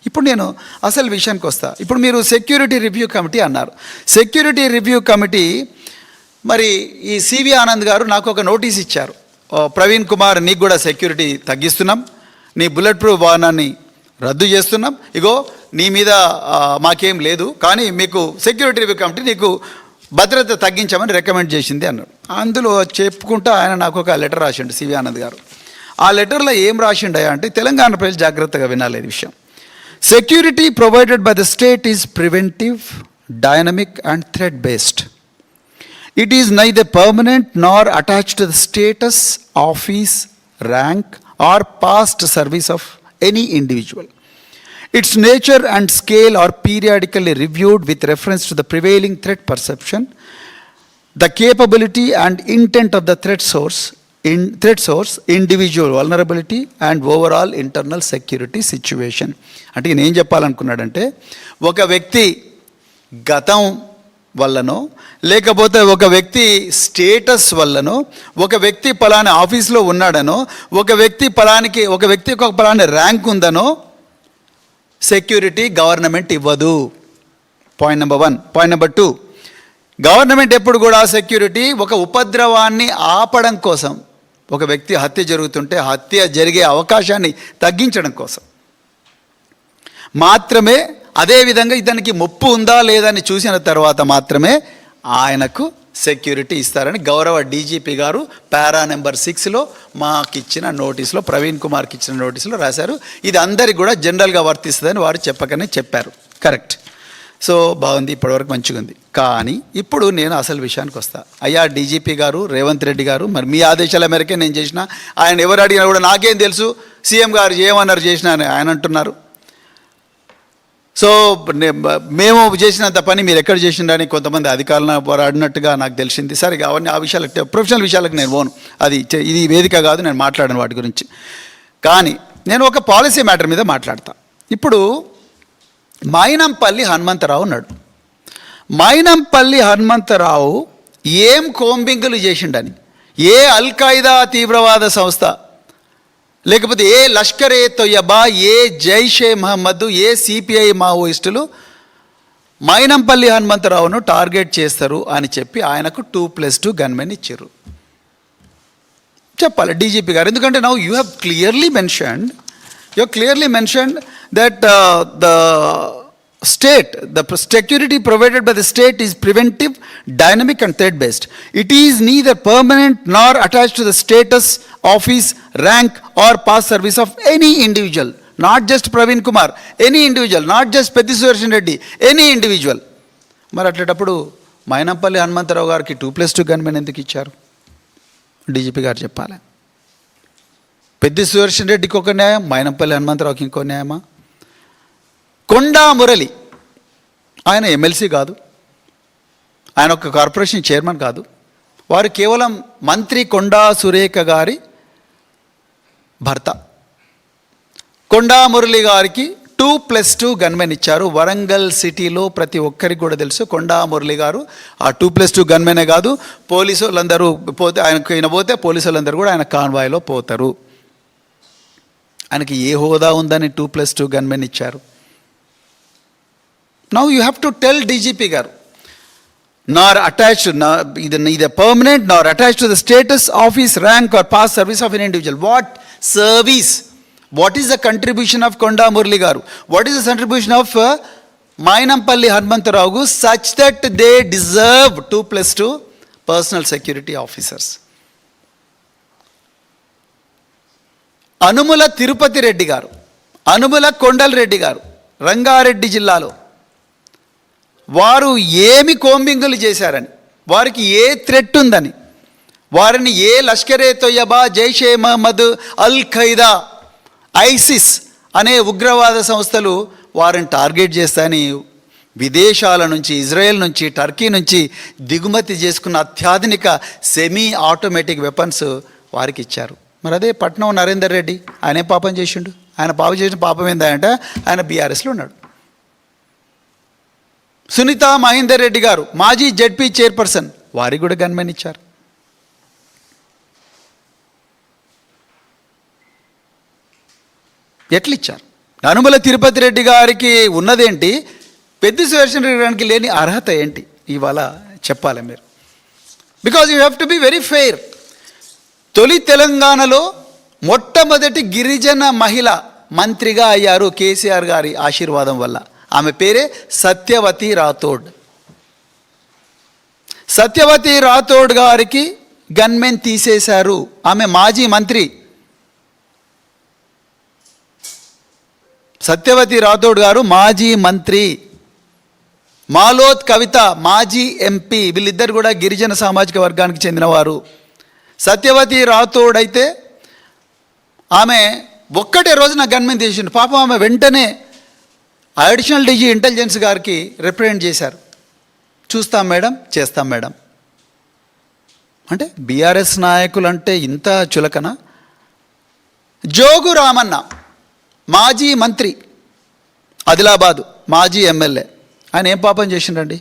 ఇప్పుడు నేను అసలు విషయానికి వస్తా. ఇప్పుడు మీరు సెక్యూరిటీ రివ్యూ కమిటీ అన్నారు. సెక్యూరిటీ రివ్యూ కమిటీ మరి ఈ సివి ఆనంద్ గారు నాకు ఒక నోటీస్ ఇచ్చారు. ప్రవీణ్ కుమార్, నీకు కూడా సెక్యూరిటీ తగ్గిస్తున్నాం, నీ బుల్లెట్ ప్రూఫ్ వాహనాన్ని రద్దు చేస్తున్నాం, ఇగో నీ మీద మాకేం లేదు, కానీ మీకు సెక్యూరిటీ రివ్యూ కమిటీ నీకు భద్రత తగ్గించామని రికమెండ్ చేసింది అన్నాడు. అందులో చెప్పుకుంటా ఆయన నాకు ఒక లెటర్ రాసిండు సివి ఆనంద్ గారు. ఆ లెటర్లో ఏం రాసిండయా అంటే, తెలంగాణ ప్రజలు జాగ్రత్తగా వినాలి ఈ విషయం. Security provided by the state is preventive, dynamic and threat based. It is neither permanent nor attached to the status, office, rank or past service of any individual. Its nature and scale are periodically reviewed with reference to the prevailing threat perception, the capability and intent of the threat source, individual vulnerability and overall internal security situation. అంటే నేను ఏం చెప్పాలనుకున్నాడంటే, ఒక వ్యక్తి గతం వల్లనో, లేకపోతే ఒక వ్యక్తి స్టేటస్ వల్లనో, ఒక వ్యక్తి పలానా ఆఫీస్లో ఉన్నాడనో, ఒక వ్యక్తికి ఒక పలానా ర్యాంక్ ఉందనో సెక్యూరిటీ గవర్నమెంట్ ఇవ్వదు. Point number 1. Point number 2, government ఎప్పుడు కూడా సెక్యూరిటీ ఒక ఉపద్రవాన్ని ఆపడం కోసం, ఒక వ్యక్తి హత్య జరుగుతుంటే హత్య జరిగే అవకాశాన్ని తగ్గించడం కోసం మాత్రమే, అదేవిధంగా ఇతనికి ముప్పు ఉందా లేదని చూసిన తర్వాత మాత్రమే ఆయనకు సెక్యూరిటీ ఇస్తారని గౌరవ డీజీపీ గారు పారా నెంబర్ 6లో మాకిచ్చిన నోటీసులో, ప్రవీణ్ కుమార్కి ఇచ్చిన నోటీసులో రాశారు. ఇది అందరికి కూడా జనరల్గా వర్తిస్తుందని వారు చెప్పకనే చెప్పారు. కరెక్ట్. సో బాగుంది, ఇప్పటివరకు మంచిగా ఉంది. కానీ ఇప్పుడు నేను అసలు విషయానికి వస్తా. అయ్యా డీజీపీ గారు, రేవంత్ రెడ్డి గారు, మరి మీ ఆదేశాల మేరకే నేను చేసిన, ఆయన ఎవరు అడిగినా కూడా నాకేం తెలుసు, సీఎం గారు ఏమన్నారు చేసినా అని ఆయన అంటున్నారు. సో మేము చేసినంత పని మీరు ఎక్కడ చేసిండని కొంతమంది అధికారులను అడిగినట్టుగా నాకు తెలిసింది. సరే, అవన్నీ ఆ విషయాలకు, ప్రొఫెషనల్ విషయాలకు నేను పోను, ఇది వేదిక కాదు, నేను మాట్లాడను వాటి గురించి. కానీ నేను ఒక పాలసీ మ్యాటర్ మీద మాట్లాడతా. ఇప్పుడు మైనంపల్లి హనుమంతరావు ఉన్నాడు. మైనంపల్లి హనుమంతరావు ఏం కోంబింగులు చేసిండని, ఏ అల్ఖాయిదా తీవ్రవాద సంస్థ, లేకపోతే ఏ లష్కర్ ఏ తొయ్యబా, ఏ జైషే మహమ్మద్, ఏ సిపిఐ మావోయిస్టులు మైనంపల్లి హనుమంతరావును టార్గెట్ చేస్తారు అని చెప్పి ఆయనకు 2+2 గన్మెన్ ఇచ్చారు. చెప్పాలి డీజీపీ గారు, ఎందుకంటే now you have clearly mentioned that the security provided by the state is preventive, dynamic and threat based. It is neither permanent nor attached to the status, office, rank or past service of any individual, not just Praveen Kumar, any individual, not just Petti Sudarshan Reddy, any individual. మరి అట్లేటప్పుడు మైనంపల్లి హనుమంతరావు గారికి 2+2 gunmen ఎందుకు ఇచ్చారు? DGP గారు చెప్పాలి. పెద్ది సుదర్శన్ రెడ్డికి ఒక న్యాయం, మైనంపల్లి హనుమంతరావుకి ఇంకో న్యాయమా? కొండా మురళి, ఆయన ఎమ్మెల్సీ కాదు, ఆయన ఒక కార్పొరేషన్ చైర్మన్ కాదు, వారు కేవలం మంత్రి కొండా సురేఖ గారి భర్త. కొండా మురళి గారికి 2+2 గన్మెన్ ఇచ్చారు. వరంగల్ సిటీలో ప్రతి ఒక్కరికి కూడా తెలుసు కొండా మురళి గారు ఆ 2+2 గన్మెనే కాదు, పోలీసు వాళ్ళందరూ పోతే, ఆయనకు పోతే పోలీసు వాళ్ళందరూ కూడా ఆయన కాన్వాయ్లో పోతారు. ఆయనకి ఏ హోదా ఉందని 2+2 గన్మెన్ ఇచ్చారు? Now you have to tell DGP garu, nor attached, neither permanent nor attached to the status, office, rank or past service of an individual. What service? What is the contribution of Konda Murli garu? What is the contribution of Maynampalli Hanumantarao such that they deserve 2+2 personal security officers? Anumula Tirupati Reddy గారు, అనుముల కొండల రెడ్డి గారు, రంగారెడ్డి జిల్లాలో వారు ఏమి కోంబింగులు చేశారని, వారికి ఏ threat ఉందని, వారిని ఏ లష్కర్ ఏ తొయ్యబా, జైషే మహమ్మద్, అల్ ఖైదా, ఐసిస్ అనే ఉగ్రవాద సంస్థలు వారిని టార్గెట్ చేస్తాయని విదేశాల నుంచి, ఇజ్రాయెల్ నుంచి, టర్కీ నుంచి దిగుమతి చేసుకున్న అత్యాధునిక సెమీ ఆటోమేటిక్ వెపన్స్ వారికి ఇచ్చారు. మరి అదే పట్నం నరేందర్ రెడ్డి, ఆయనే పాపం చేసిండు. ఆయన పాపం చేసిన పాపం ఏంటంటే ఆయన బీఆర్ఎస్లో ఉన్నాడు. సునీత మహేందర్ రెడ్డి గారు మాజీ జెడ్పీ చైర్పర్సన్, వారికి కూడా గన్మెన్ ఇచ్చారు. ఎట్లిచ్చారు? అనుమల తిరుపతి రెడ్డి గారికి ఉన్నదేంటి, పెద్ది సుదర్శన్ రెడ్డి గారికి లేని అర్హత ఏంటి ఇవాళ చెప్పాలి మీరు. Because you have to be very fair. తొలి తెలంగాణలో మొట్టమొదటి గిరిజన మహిళ మంత్రిగా అయ్యారు కేసీఆర్ గారి ఆశీర్వాదం వల్ల. ఆమె పేరే సత్యవతి రాథోడ్. సత్యవతి రాథోడ్ గారికి గన్మెన్ తీసేశారు. ఆమె మాజీ మంత్రి. సత్యవతి రాథోడ్ గారు మాజీ మంత్రి. మాలోత్ కవిత మాజీ ఎంపీ. వీళ్ళిద్దరు కూడా గిరిజన సామాజిక వర్గానికి చెందినవారు. సత్యవతి రాథోడ్ అయితే ఆమె ఒక్కటే రోజున గన్మెన్ తీసిండు. పాపం ఆమె వెంటనే అడిషనల్ డీజీ ఇంటెలిజెన్స్ గారికి రిప్రజెంట్ చేశారు. చూస్తాం మేడం, చేస్తాం మేడం. అంటే బీఆర్ఎస్ నాయకులు అంటే ఇంత చులకన. జోగు రామన్న మాజీ మంత్రి, ఆదిలాబాదు మాజీ ఎమ్మెల్యే. ఆయన ఏం పాపం చేసిండ్రండి?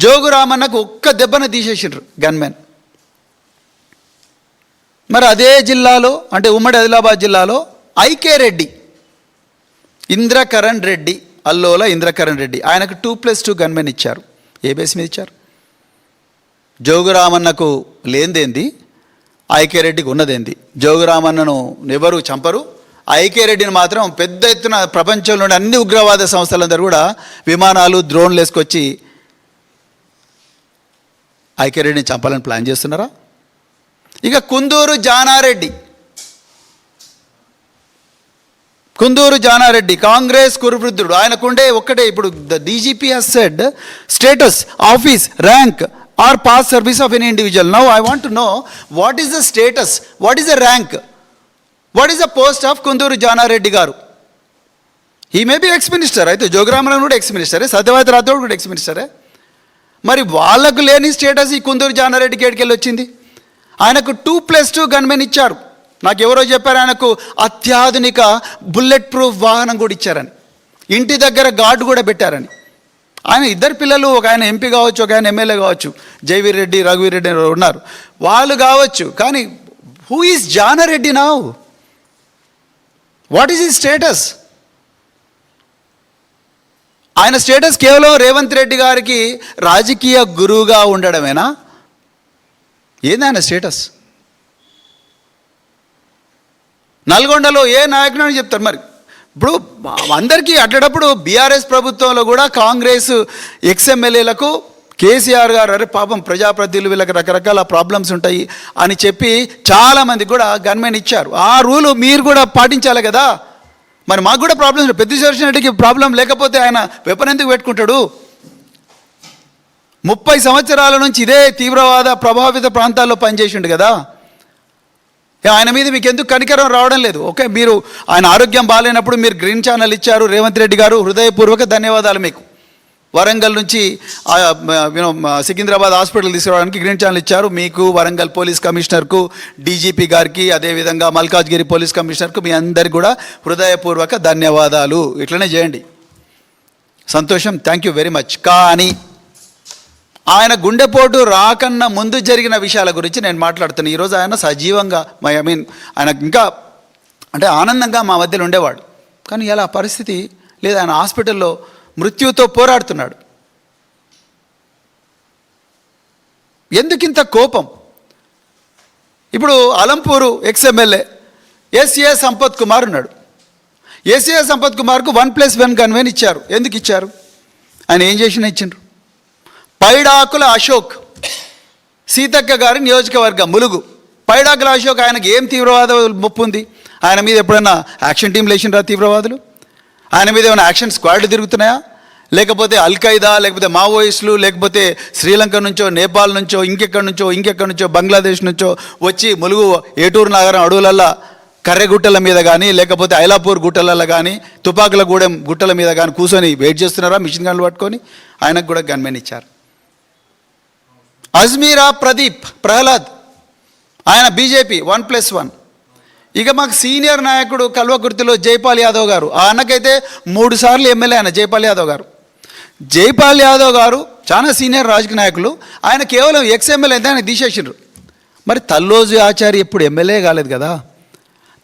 జోగు రామన్నకు ఒక్క దెబ్బన తీసేసిండ్రు గన్మెన్. మరి అదే జిల్లాలో, అంటే ఉమ్మడి ఆదిలాబాద్ జిల్లాలో ఐకే రెడ్డి, ఇంద్రకరణ్ రెడ్డి, అల్లోల ఇంద్రకరణ్ రెడ్డి, ఆయనకు 2+2 గన్మెన్ ఇచ్చారు. ఏ బేస్ మీద ఇచ్చారు? జోగురామన్నకు లేనిదేంది, ఐకే రెడ్డికి ఉన్నదేంది? జోగురామన్నను ఎవరు చంపరు, ఐకే రెడ్డిని మాత్రం పెద్ద ఎత్తున ప్రపంచంలోని అన్ని ఉగ్రవాద సంస్థలందరూ కూడా విమానాలు, డ్రోన్లు వేసుకొచ్చి ఐకే రెడ్డిని చంపాలని ప్లాన్ చేస్తున్నారా? ఇక కుందూరు జానారెడ్డి, కుందూరు జానారెడ్డి కాంగ్రెస్ కురువృద్ధుడు. ఆయనకుండే ఒక్కటే, ఇప్పుడు the DGP has said status, office, rank are pass service of any individual. Now I want to know what is the status, what is the rank, what is the post of Kunduru Jana Reddy గారు. He may be ex minister. అయితే జోగురామన్ కూడా X మినిస్టరే, Satyavathi Rathod కూడా X మినిస్టరే. మరి వాళ్ళకు లేని status ఈ కుందూరు జానారెడ్డికి ఏడికెళ్ళి వచ్చింది? ఆయనకు 2+2 గన్మెన్ ఇచ్చారు. నాకు ఎవరో చెప్పారు ఆయనకు అత్యాధునిక బుల్లెట్ ప్రూఫ్ వాహనం కూడా ఇచ్చారని, ఇంటి దగ్గర గార్డు కూడా పెట్టారని. ఆయన ఇద్దరు పిల్లలు, ఒక ఆయన ఎంపీ కావచ్చు, ఒక ఆయన ఎమ్మెల్యే కావచ్చు, జైవీర్ రెడ్డి, రఘువీర్ రెడ్డి ఉన్నారు, వాళ్ళు కావచ్చు. కానీ who is Jana Reddy now? What is his status? ఆయన స్టేటస్ కేవలం రేవంత్ రెడ్డి గారికి రాజకీయ గురువుగా ఉండడమేనా? ఏంది ఆయన స్టేటస్? నల్గొండలో ఏ నాయకుడు అని చెప్తారు. మరి ఇప్పుడు అందరికీ అట్లటప్పుడు బీఆర్ఎస్ ప్రభుత్వంలో కూడా కాంగ్రెస్ ఎక్స్ఎమ్మెల్యేలకు కేసీఆర్ గారు అరే పాపం ప్రజాప్రతినిధులు వీళ్ళకి రకరకాల ప్రాబ్లమ్స్ ఉంటాయి అని చెప్పి చాలామంది కూడా గన్మెన్ ఇచ్చారు. ఆ రూలు మీరు కూడా పాటించాలి కదా. మరి మాకు కూడా ప్రాబ్లమ్స్, పెద్ది సుదర్శన్ రెడ్డికి ప్రాబ్లం లేకపోతే ఆయన వెపన్ ఎందుకు పెట్టుకుంటాడు? 30 సంవత్సరాల నుంచి ఇదే తీవ్రవాద ప్రభావిత ప్రాంతాల్లో పనిచేసిండు కదా. ఆయన మీద మీకు ఎందుకు కనికరం రావడం లేదు? ఓకే, మీరు ఆయన ఆరోగ్యం బాగాలేనప్పుడు మీరు గ్రీన్ ఛానల్ ఇచ్చారు. రేవంత్ రెడ్డి గారు హృదయపూర్వక ధన్యవాదాలు మీకు. వరంగల్ నుంచి సికింద్రాబాద్ హాస్పిటల్ తీసుకురావడానికి గ్రీన్ ఛానల్ ఇచ్చారు. మీకు, వరంగల్ పోలీస్ కమిషనర్కు, డీజీపీ గారికి, అదేవిధంగా మల్కాజ్గిరి పోలీస్ కమిషనర్కు, మీ అందరికి కూడా హృదయపూర్వక ధన్యవాదాలు. ఇట్లనే చేయండి. సంతోషం, థ్యాంక్ యూ వెరీ మచ్. కానీ ఆయన గుండెపోటు రాకన్నా ముందు జరిగిన విషయాల గురించి నేను మాట్లాడుతున్నాను. ఈరోజు ఆయన సజీవంగా ఆయన ఇంకా అంటే ఆనందంగా మా మధ్యలో ఉండేవాడు. కానీ ఇలా పరిస్థితి లేదు. ఆయన హాస్పిటల్లో మృత్యుతో పోరాడుతున్నాడు. ఎందుకింత కోపం? ఇప్పుడు అలంపూరు ఎక్స్ఎమ్మెల్యే ఎస్ఏ సంపత్ కుమార్ ఉన్నాడు. ఎస్ఏ సంపత్ కుమార్కు 1+1 గన్మెన్ ఇచ్చారు. ఎందుకు ఇచ్చారు? ఆయన ఏం చేసినా ఇచ్చిండ్రు. పైడాకుల అశోక్, సీతక్క గారి నియోజకవర్గం ములుగు. పైడాకుల అశోక్, ఆయనకి ఏం తీవ్రవాద ముప్పు ఉంది? ఆయన మీద ఎప్పుడైనా యాక్షన్ టీంలు వేసిండ్రా తీవ్రవాదులు? ఆయన మీద ఏమైనా యాక్షన్ స్క్వాడ్లు తిరుగుతున్నాయా? లేకపోతే అల్ఖైదా, లేకపోతే మావోయిస్టులు, లేకపోతే శ్రీలంక నుంచో, నేపాల్ నుంచో, ఇంకెక్కడి నుంచో బంగ్లాదేశ్ నుంచో వచ్చి ములుగు ఏటూరు నగరం అడవులల్లో కర్రెగుట్టల మీద కానీ, లేకపోతే ఐలాపూర్ గుట్టలలో కానీ, తుపాకులగూడెం గుట్టల మీద కానీ కూర్చొని వెయిట్ చేస్తున్నారా మిషన్ గన్లు పట్టుకొని? ఆయనకు కూడా గన్మెన్ ఇచ్చారు. అజ్మీరా ప్రహ్లాద్, ఆయన బీజేపీ 1+1. ఇక మాకు సీనియర్ నాయకుడు కల్వకుర్తిలో జైపాల్ యాదవ్ గారు, ఆ అన్నకైతే 3 సార్లు ఎమ్మెల్యే ఆయన జైపాల్ యాదవ్ గారు. జైపాల్ యాదవ్ గారు చాలా సీనియర్ రాజకీయ నాయకులు. ఆయన కేవలం ఎక్స్ఎమ్మెల్యే అయితే ఆయన తీసేసిండ్రు. మరి తల్లోజు ఆచారి ఎప్పుడు ఎమ్మెల్యే కాలేదు కదా.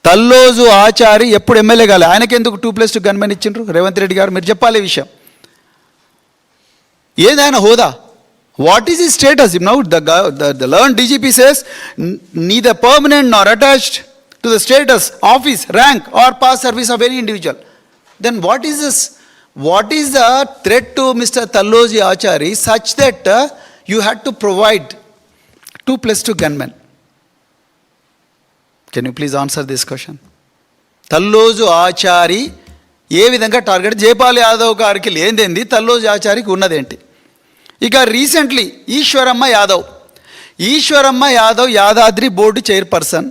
తల్లోజు ఆచారి ఎప్పుడు ఎమ్మెల్యే కాలే, ఆయనకి ఎందుకు 2+2 గన్మెన్ ఇచ్చిండ్రు? రేవంత్ రెడ్డి గారు మీరు చెప్పాలి ఈ విషయం. ఏది ఆయన హోదా? What is his status? Now the learn DGP says neither permanent nor attached to the status, office, rank or past service of any individual. Then what is this? What is the threat to Mr. Talloji Achari such that you had to provide 2+2 gunmen? Can you please answer this question? Talloju Achari ఏ విధంగా target? Jaipal Yadav గారికి లేనిదేంది, తల్లోజు ఆచారికి ఉన్నదేంటి? ఇక recently Eshwaramma Yadav Yadadri board chairperson,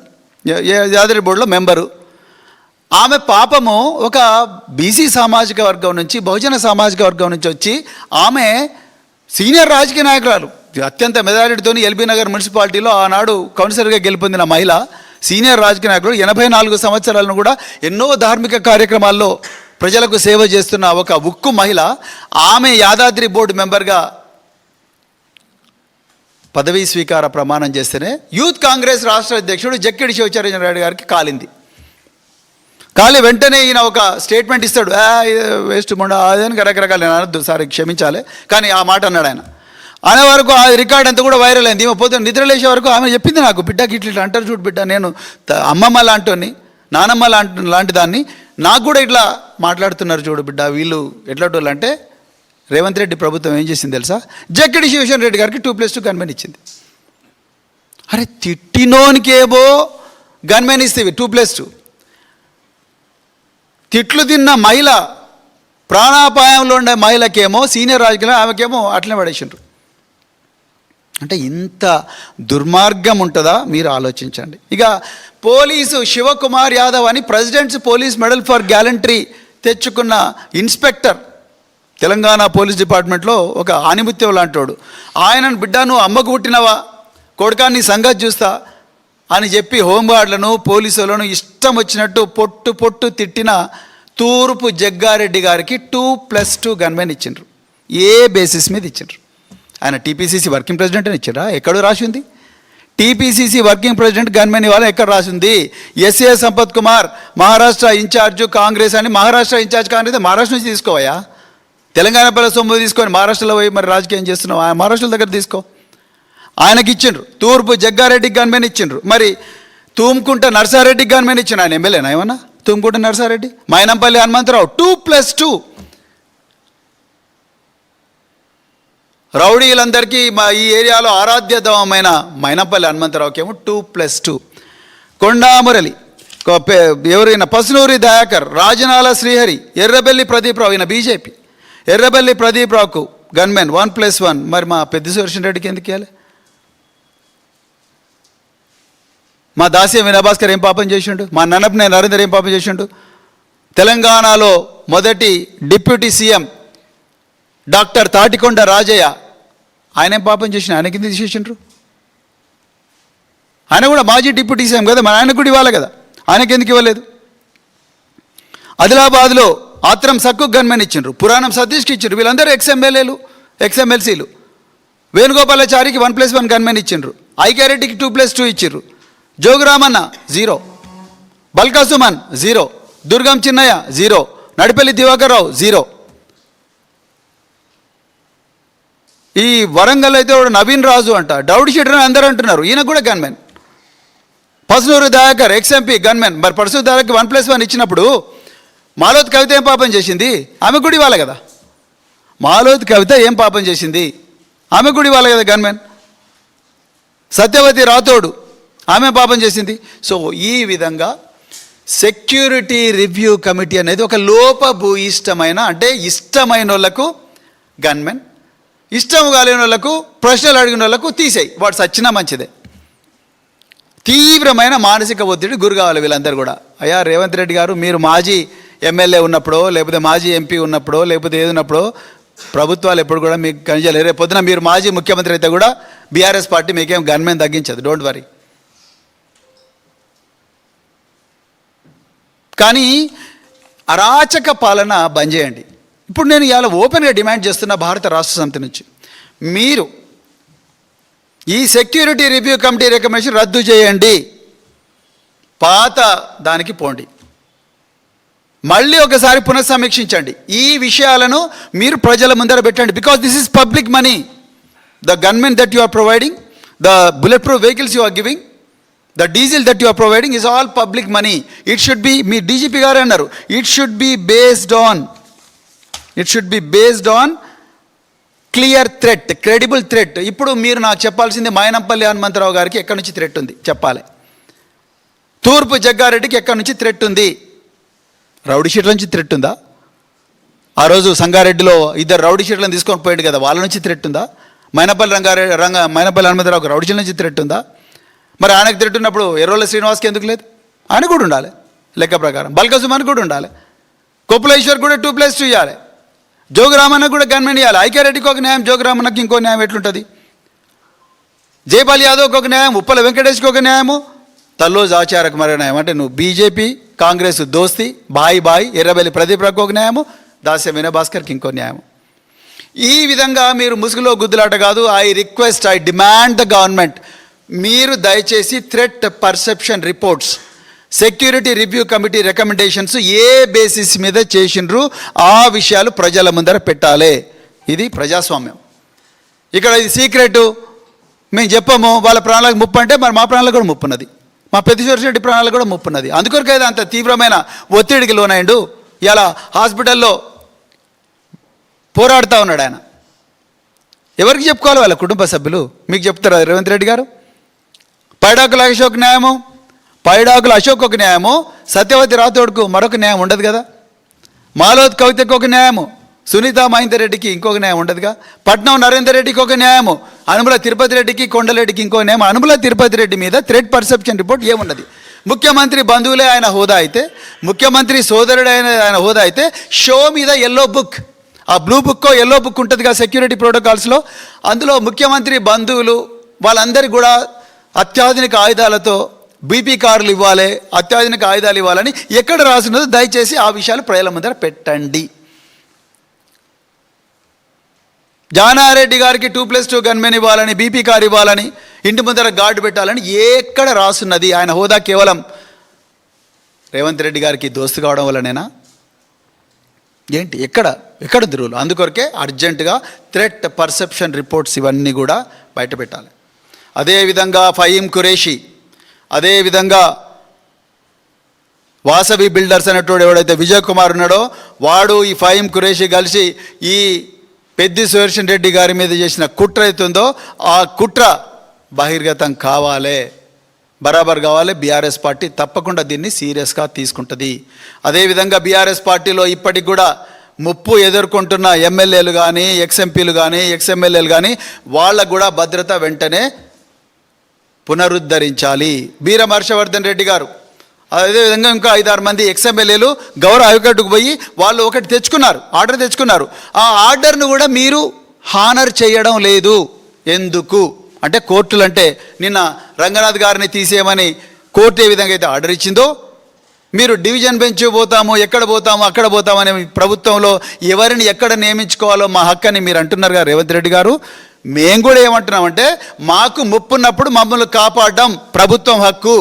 Yadadri బోర్డులో member. ఆమె పాపము ఒక బీసీ సామాజిక వర్గం నుంచి, బహుజన సామాజిక వర్గం నుంచి వచ్చి ఆమె సీనియర్ రాజకీయ నాయకురాలు, అత్యంత మెజారిటీతోని ఎల్బీ నగర్ మున్సిపాలిటీలో ఆనాడు కౌన్సిలర్గా గెలుపొందిన మహిళ, సీనియర్ రాజకీయ నాయకుడు, 84 సంవత్సరాలను కూడా ఎన్నో ధార్మిక కార్యక్రమాల్లో ప్రజలకు సేవ చేస్తున్న ఒక ఉక్కు మహిళ. ఆమె యాదాద్రి బోర్డు మెంబర్గా పదవీ స్వీకార ప్రమాణం చేస్తేనే యూత్ కాంగ్రెస్ రాష్ట్ర అధ్యక్షుడు జక్కిడి శివచరణ్ గారికి కాలింది. కాలి వెంటనే ఈయన ఒక స్టేట్మెంట్ ఇస్తాడు, వేస్ట్ మొండ అదని రకరకాల, నేను అనొద్దు సార్ క్షమించాలి, కానీ ఆ మాట అన్నాడు ఆయన. అనే వరకు ఆ రికార్డ్ అంతా కూడా వైరల్ అయింది. ఈమె పోతే నిద్రలేసే వరకు ఆమె చెప్పింది నాకు, బిడ్డకి ఇట్లా అంటారు చూడు బిడ్డ, నేను అమ్మమ్మ లాంటి నానమ్మ లాంటి దాన్ని, నాకు కూడా ఇట్లా మాట్లాడుతున్నారు చూడు బిడ్డ, వీళ్ళు ఎట్లాంటి అంటే రేవంత్ రెడ్డి ప్రభుత్వం ఏం చేసింది తెలుసా? జక్కిడి శివశరణ్ రెడ్డి గారికి 2+2 గన్మెన్ ఇచ్చింది. అరే తిట్టినోనికేమో గన్మెన్ ఇస్తేవి 2+2, తిట్లు తిన్న మహిళ, ప్రాణాపాయంలో ఉండే మహిళకేమో సీనియర్ రాజకీయ ఆమెకేమో అట్లనే పడేసిండ్రు. అంటే ఇంత దుర్మార్గం ఉంటుందా? మీరు ఆలోచించండి. ఇక పోలీసు శివకుమార్ యాదవ్ అని presidents police medal for gallantry తెచ్చుకున్న ఇన్స్పెక్టర్, తెలంగాణ పోలీస్ డిపార్ట్మెంట్లో ఒక ఆనిముత్యం లాంటోడు. ఆయనను బిడ్డ నువ్వు అమ్మకు పుట్టినవా, కొడుకాన్ని సంగతి చూస్తా అని చెప్పి హోంగార్డులను పోలీసులను ఇష్టం వచ్చినట్టు పొట్టు తిట్టిన తూర్పు జగ్గారెడ్డి గారికి 2+2 గన్మెన్ ఇచ్చిండ్రు. ఏ బేసిస్ మీద ఇచ్చిండ్రు? ఆయన టీపీసీసీ వర్కింగ్ ప్రెసిడెంట్ అని ఇచ్చిండ్రా? ఎక్కడో రాసి ఉంది టీపీసీసీ వర్కింగ్ ప్రెసిడెంట్ గన్మెన్ ఇవ్వాలి, ఎక్కడ రాసి ఉంది? ఎస్ఏ సంపత్ కుమార్ మహారాష్ట్ర ఇన్ఛార్జ్ కాంగ్రెస్ అని, మహారాష్ట్ర ఇన్ఛార్జ్ కాంగ్రెస్ మహారాష్ట్ర నుంచి తీసుకోవయా, తెలంగాణ పిల్లల సొమ్ము తీసుకొని మహారాష్ట్రలో పోయి మరి రాజకీయం చేస్తున్నావు, ఆయన మహారాష్ట్ర దగ్గర తీసుకో. ఆయనకి ఇచ్చిండ్రు. తూర్పు జగ్గారెడ్డికి గన్మెన్ ఇచ్చిండ్రు. మరి తూముకుంట నర్సారెడ్డికి గన్మెన్ ఇచ్చిండు. ఆయన ఎమ్మెల్యేనా ఏమన్నా? తూముకుంట నర్సారెడ్డి. మైనంపల్లి హనుమంతరావు 2+2. రౌడీలందరికీ మా ఈ ఏరియాలో ఆరాధ్యతమైన మైనంపల్లి హనుమంతరావుకేమో 2+2. కొండామురళి, ఎవరైనా పసునూరి దయాకర్, రాజనాల శ్రీహరి, ఎర్రబెల్లి ప్రదీప్రావు, ఈయన బీజేపీ, ఎర్రబెల్లి ప్రదీప్రావుకు గన్మెన్ 1+1. మరి మా పెద్ద సుదర్శన్ రెడ్డికి ఎందుకు ఇవ్వాలి? మా దాస్య వినభాస్కర్ ఏం పాపం చేసిండు? మా నన్నపనే నరేందర్ ఏం పాపం చేసిండు? తెలంగాణలో మొదటి deputy CM doctor Thatikonda Rajaiah, ఆయన ఏం పాపం చేసిన? ఆయన కింద తీసేసిండ్రు. ఆయన కూడా మాజీ డిప్యూటీ సీఎం కదా, మన ఆయన కూడా ఇవ్వాలి కదా, ఆయనకి ఎందుకు ఇవ్వలేదు? ఆదిలాబాద్లో ఆత్రం సక్కు గన్మెన్ ఇచ్చిండ్రు, పురాణం సతీష్కి ఇచ్చిండ్రు. వీళ్ళందరూ ఎక్స్ఎమ్మెల్యేలు, ఎక్స్ఎమ్మెల్సీలు. వేణుగోపాలాచారికి 1+1 గన్మెన్ ఇచ్చిండ్రు. ఐక్యారెడ్డికి 2+2 ఇచ్చిండ్రు. జోగురామన్న 0, బల్కా సుమన్ 0, దుర్గం చిన్నయ్య 0, నడిపల్లి దివాకర్ రావు 0. ఈ వరంగల్ అయితే నవీన్ రాజు అంట, డౌడ్ షీటర్ అని అందరూ అంటున్నారు, ఈయన కూడా gunmen. Pasunuru Dayakar ex-MP gunmen. మరి పసునూరు దయాకర్కి 1+1 ఇచ్చినప్పుడు మాలోత్ కవిత ఏం పాపం చేసింది? ఆమె కూడా ఇవ్వాలి కదా. మాలోత్ కవిత ఏం పాపం చేసింది? ఆమె కూడా ఇవ్వాలి కదా గన్మెన్. సత్యవతి రాథోడు, ఆమె పాపం చేసింది. సో ఈ విధంగా సెక్యూరిటీ రివ్యూ కమిటీ అనేది ఒక లోపభూయిష్టమైన, అంటే ఇష్టమైన వాళ్ళకు గన్మెన్, ఇష్టం కాలేని వాళ్ళకు, ప్రశ్నలు అడిగిన వాళ్ళకు తీసేయి, వాడు సచ్చినా మంచిదే. తీవ్రమైన మానసిక ఒత్తిడి గురి కావాలి వీళ్ళందరూ కూడా. అయ్యా రేవంత్ రెడ్డి గారు, మీరు మాజీ ఎమ్మెల్యే ఉన్నప్పుడో, లేకపోతే మాజీ ఎంపీ ఉన్నప్పుడో, లేకపోతే ఏది ఉన్నప్పుడో ప్రభుత్వాలు ఎప్పుడు కూడా మీకు కనిపించలేదు. రేపు పొద్దున మీరు మాజీ ముఖ్యమంత్రి అయితే కూడా బీఆర్ఎస్ పార్టీ మీకేం గన్మెన్ తగ్గించదు, డోంట్ వరీ. కానీ అరాచక పాలన బంద్ చేయండి. ఇప్పుడు నేను ఇవాళ ఓపెన్గా డిమాండ్ చేస్తున్న భారత రాష్ట్ర సమితి నుంచి, మీరు ఈ సెక్యూరిటీ రివ్యూ కమిటీ రికమెండేషన్ రద్దు చేయండి. పాత దానికి పోండి, మళ్ళీ ఒకసారి పునఃసమీక్షించండి. ఈ విషయాలను మీరు ప్రజల ముందర పెట్టండి. Because this is public money. The gunmen that you are providing, the bullet proof vehicles you are giving, the diesel that you are providing is all public money. It should be, మీ DGP garu అన్నారు, it should be based on clear threat, credible threat. ఇప్పుడు మీరు నాకు చెప్పాల్సింది మైనంపల్లి హనుమంతరావు గారికి ఎక్కడి నుంచి threat ఉంది చెప్పాలి. తూర్పు జగ్గారెడ్డికి ఎక్కడి నుంచి థ్రెట్ ఉంది? రౌడీ షీట్ల నుంచి థ్రెట్ ఉందా? ఆ రోజు సంగారెడ్డిలో 2 రౌడీ షీట్లను తీసుకొని పోయింది కదా, వాళ్ళ నుంచి థ్రెట్ ఉందా? మైనంపల్లి హనుమంతరావుకి రౌడీ షీట్ల నుంచి థ్రెట్ ఉందా? మరి ఆయనకు థ్రెట్ ఉన్నప్పుడు ఎర్రోళ్ళ శ్రీనివాస్కి ఎందుకు లేదు? ఆయన కూడా ఉండాలి లెక్క ప్రకారం. బల్కసుమన్ కూడా ఉండాలి. కొప్పులేశ్వర్ కూడా 2+2 ఇవ్వాలి. జోగురామన్నకు కూడా గన్మెన్ ఇవ్వాలి. ఐక్యారెడ్డికి ఒక న్యాయం, జోగురామన్నకి ఇంకో న్యాయం ఎట్లుంటుంది? జైపాల్ యాదవ్కి ఒక న్యాయం, ఉప్పల వెంకటేష్కి ఒక న్యాయము, తల్లోజ్ ఆచారకు మరో న్యాయం. అంటే నువ్వు బీజేపీ కాంగ్రెస్ దోస్తి, బాయి ఎర్రబెల్లి ప్రదీప్రావుకి ఒక న్యాయము, దాస్య వినయభాస్కర్కి ఇంకో న్యాయము. ఈ విధంగా మీరు ముసుగులో గుద్దులాట కాదు. ఐ డిమాండ్ ద గవర్నమెంట్, మీరు దయచేసి threat perception reports, security review committee recommendations ఏ బేసిస్ మీద చేసిండ్రు ఆ విషయాలు ప్రజల ముందర పెట్టాలి. ఇది ప్రజాస్వామ్యం. ఇక్కడ ఇది సీక్రెట్, మేము చెప్పము, వాళ్ళ ప్రాణాలకు ముప్పు అంటే మరి మా ప్రాణాలకు కూడా ముప్పు ఉన్నది, మా పెద్దిశ్వర రెడ్డి ప్రాణాలకు కూడా ముప్పు ఉన్నది. అందుకొరకైతే అంత తీవ్రమైన ఒత్తిడికి లోనైండు. ఇలా హాస్పిటల్లో పోరాడుతూ ఉన్నాడు ఆయన. ఎవరికి చెప్పుకోవాలి? వాళ్ళ కుటుంబ సభ్యులు. మీకు చెప్తారా రేవంత్ రెడ్డి గారు? పైడాకుల అశోక్ న్యాయము, పైడాకుల అశోక్ ఒక న్యాయము, సత్యవతి రాథోడ్కు మరొక న్యాయం ఉండదు కదా, మాలోత్ కవితకు ఒక న్యాయము, సునీత మహేందర్ రెడ్డికి ఇంకొక న్యాయం ఉండదుగా, పట్నం నరేందర్ రెడ్డికి ఒక న్యాయము, అనుముల తిరుపతి రెడ్డికి కొండలరెడ్డికి ఇంకో న్యాయం. అనుముల తిరుపతి రెడ్డి మీద థ్రెట్ పర్సెప్షన్ రిపోర్ట్ ఏమున్నది? ముఖ్యమంత్రి బంధువులే ఆయన హోదా అయితే, ముఖ్యమంత్రి సోదరుడు ఆయన హోదా అయితే, షో మీద ఎల్లో బుక్, ఆ బ్లూ బుక్కో ఎల్లో బుక్ ఉంటుందిగా సెక్యూరిటీ ప్రోటోకాల్స్లో, అందులో ముఖ్యమంత్రి బంధువులు వాళ్ళందరికీ కూడా అత్యాధునిక ఆయుధాలతో బీపీ కార్లు ఇవ్వాలి, అత్యాధునిక ఆయుధాలు ఇవ్వాలని ఎక్కడ రాసినదో దయచేసి ఆ విషయాలు ప్రజల ముందర పెట్టండి. జానారెడ్డి గారికి 2+2 గన్మెన్ ఇవ్వాలని, బీపీ కార్ ఇవ్వాలని, ఇంటి ముందర గార్డు పెట్టాలని ఎక్కడ రాసున్నది? ఆయన హోదా కేవలం రేవంత్ రెడ్డి గారికి దోస్తు కావడం వల్లనేనా ఏంటి? ఎక్కడ రూల్? అందుకొరకే అర్జెంటుగా థ్రెట్ పర్సెప్షన్ రిపోర్ట్స్ ఇవన్నీ కూడా బయట పెట్టాలి. అదేవిధంగా ఫహీం ఖురేషి, అదేవిధంగా వాసవి బిల్డర్స్ అనేటోడు ఎవడైతే విజయ్ కుమార్ ఉన్నాడో వాడు, ఈ ఫహీం ఖురేషి కలిసి ఈ పెద్ది సుదర్శన్ రెడ్డి గారి మీద చేసిన కుట్ర అవుతుందో ఆ కుట్ర బహిర్గతం కావాలి, బరాబర్ కావాలి. బీఆర్ఎస్ పార్టీ తప్పకుండా దీన్ని సీరియస్గా తీసుకుంటుంది. అదేవిధంగా బీఆర్ఎస్ పార్టీలో ఇప్పటికి కూడా ముప్పు ఎదుర్కొంటున్న ఎమ్మెల్యేలు కానీ, ఎక్స్ఎంపీలు కానీ, ఎక్స్ఎమ్మెల్యేలు కానీ వాళ్ళకు కూడా భద్రత వెంటనే పునరుద్ధరించాలి. బీరం హర్షవర్ధన్ రెడ్డి గారు, అదేవిధంగా ఇంకా 5-6 మంది ఎక్స్ఎమ్మెల్యేలు గౌరవ హైకోర్టుకు పోయి వాళ్ళు ఒకటి తెచ్చుకున్నారు, ఆర్డర్ తెచ్చుకున్నారు. ఆ ఆర్డర్ను కూడా మీరు హానర్ చేయడం లేదు. ఎందుకు అంటే కోర్టులు అంటే నిన్న రంగనాథ్ గారిని తీసేయమని కోర్టు ఏ విధంగా అయితే ఆర్డర్ ఇచ్చిందో, మీరు డివిజన్ బెంచ్ పోతాము, ఎక్కడ పోతాము, అక్కడ పోతామని ప్రభుత్వంలో ఎవరిని ఎక్కడ నియమించుకోవాలో మా హక్కు అని మీరు అంటున్నారు కదా రేవంత్ రెడ్డి గారు. మేము కూడా ఏమంటున్నామంటే మాకు ముప్పున్నప్పుడు మమ్మల్ని కాపాడడం ప్రభుత్వం హక్కు.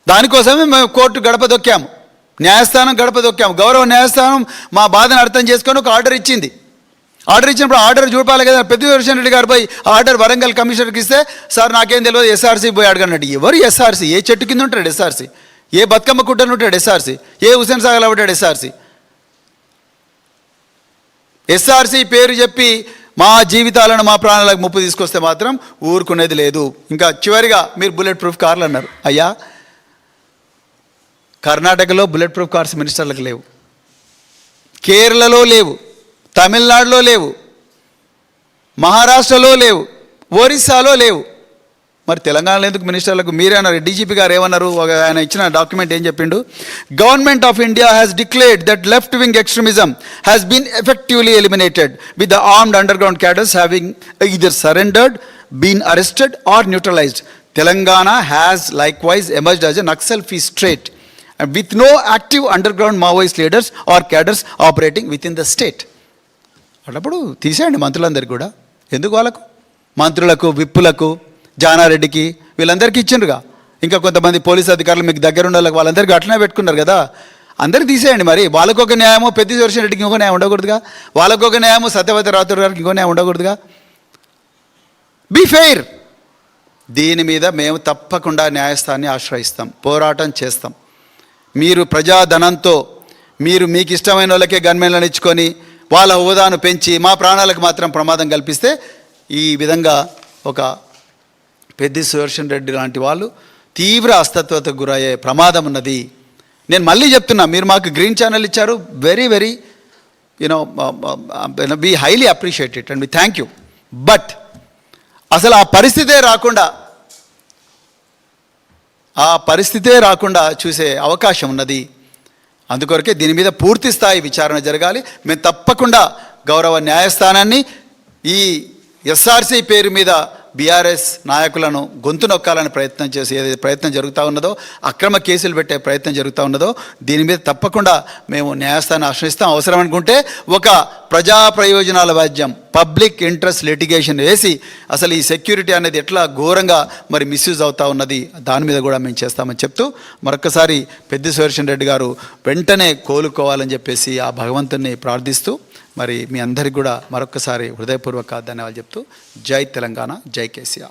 దానికోసమే మేము కోర్టు గడప దొక్కాము, న్యాయస్థానం గడప దొక్కాము. గౌరవ న్యాయస్థానం మా బాధను అర్థం చేసుకొని ఒక ఆర్డర్ ఇచ్చింది. ఆర్డర్ ఇచ్చినప్పుడు ఆర్డర్ చూపాలి కదా. పెద్ద సుదర్శన్ రెడ్డి గారు పోయి ఆర్డర్ వరంగల్ కమిషనర్కి ఇస్తే, సార్ నాకేం తెలియదు ఎస్ఆర్సీ పోయి అడగన్నట్టు. ఎవరు ఎస్ఆర్సీ? ఏ చెట్టు కింద ఉంటాడు ఎస్ఆర్సీ? ఏ బతుకమ్మ కుట్టను ఉంటాడు ఎస్ఆర్సీ? ఏ హుసేన్ సాగర్లో ఉంటాడు ఎస్ఆర్సీ? ఎస్ఆర్సీ పేరు చెప్పి మా జీవితాలను, మా ప్రాణాలకు ముప్పు తీసుకొస్తే మాత్రం ఊరుకునేది లేదు. ఇంకా చివరిగా మీరు బుల్లెట్ ప్రూఫ్ కార్లు అన్నారు. అయ్యా, కర్ణాటకలో బుల్లెట్ ప్రూఫ్ కార్స్ మినిస్టర్లకు లేవు, కేరళలో లేవు, తమిళనాడులో లేవు, మహారాష్ట్రలో లేవు, ఒరిస్సాలో లేవు. మరి తెలంగాణలో ఎందుకు మినిస్టర్లకు? మీరే అన్నారు, డీజీపీ గారు ఏమన్నారు? ఆయన ఇచ్చిన డాక్యుమెంట్ ఏం చెప్పిండు? Government of India has declared that left wing extremism has been effectively eliminated with the armed underground cadres having either surrendered, been arrested or neutralized. Telangana has likewise emerged as a Naxal-free state and with no active underground Maoist leaders or cadres operating within the state. అప్పుడు తీసేయండి మంత్రులందరికీ కూడా. ఎందుకు వాళ్ళకు? మంత్రులకు, విప్పులకు, జానారెడ్డికి వీళ్ళందరికీ ఇచ్చిండ్రుగా. ఇంకా కొంతమంది police అధికారులు మీకు దగ్గర ఉండే వాళ్ళకి వాళ్ళందరికీ అట్లనే పెట్టుకున్నారు కదా, అందరికి తీసేయండి. మరి వాళ్ళకొక న్యాయము పెద్ద సుదర్శన్ రెడ్డికి ఇంకో న్యాయం ఉండకూడదుగా, వాళ్ళకొక న్యాయము సత్యవతి రాథోడ్ గారికి ఇంకో న్యాయం ఉండకూడదుగా. Be fair. దీని మీద మేము తప్పకుండా న్యాయస్థానాన్ని ఆశ్రయిస్తాం, పోరాటం చేస్తాం. మీరు ప్రజాధనంతో మీరు మీకు ఇష్టమైన వాళ్ళకే గన్మెన్లను ఇచ్చుకొని వాళ్ళ హోదాను పెంచి మా ప్రాణాలకు మాత్రం ప్రమాదం కల్పిస్తే ఈ విధంగా ఒక పెద్ది సుదర్శన్ రెడ్డి లాంటి వాళ్ళు తీవ్ర అస్తత్వతకు గురయ్యే ప్రమాదం ఉన్నది. నేను మళ్ళీ చెప్తున్నా, మీరు మాకు గ్రీన్ ఛానల్ ఇచ్చారు, very very we highly appreciate it and we thank you. But అసలు ఆ పరిస్థితే రాకుండా చూసే అవకాశం ఉన్నది. అందుకొరకే దీని మీద పూర్తి స్థాయి విచారణ జరగాలి. మేము తప్పకుండా గౌరవ న్యాయస్థానాన్ని ఈ ఎస్ఆర్సీ పేరు మీద బీఆర్ఎస్ నాయకులను గొంతు నొక్కాలని ప్రయత్నం చేసి ఏదైతే ప్రయత్నం జరుగుతూ ఉన్నదో, అక్రమ కేసులు పెట్టే ప్రయత్నం జరుగుతూ ఉన్నదో, దీని మీద తప్పకుండా మేము న్యాయస్థానాన్ని ఆశ్రయిస్తాం. అవసరం అనుకుంటే ఒక ప్రజా ప్రయోజనాల వాద్యం, పబ్లిక్ ఇంట్రెస్ట్ లిటిగేషన్ వేసి అసలు ఈ సెక్యూరిటీ అనేది ఎట్లా ఘోరంగా మరి మిస్యూజ్ అవుతూ ఉన్నది దాని మీద కూడా మేము చేస్తామని చెప్తూ, మరొకసారి పెద్ది సుదర్శన్ రెడ్డి గారు వెంటనే కోలుకోవాలని చెప్పేసి ఆ భగవంతుని ప్రార్థిస్తూ మరి మీ అందరికీ కూడా మరొకసారి హృదయపూర్వక ధన్యవాదాలు చెప్తూ, జై తెలంగాణ, జై కేసీఆర్.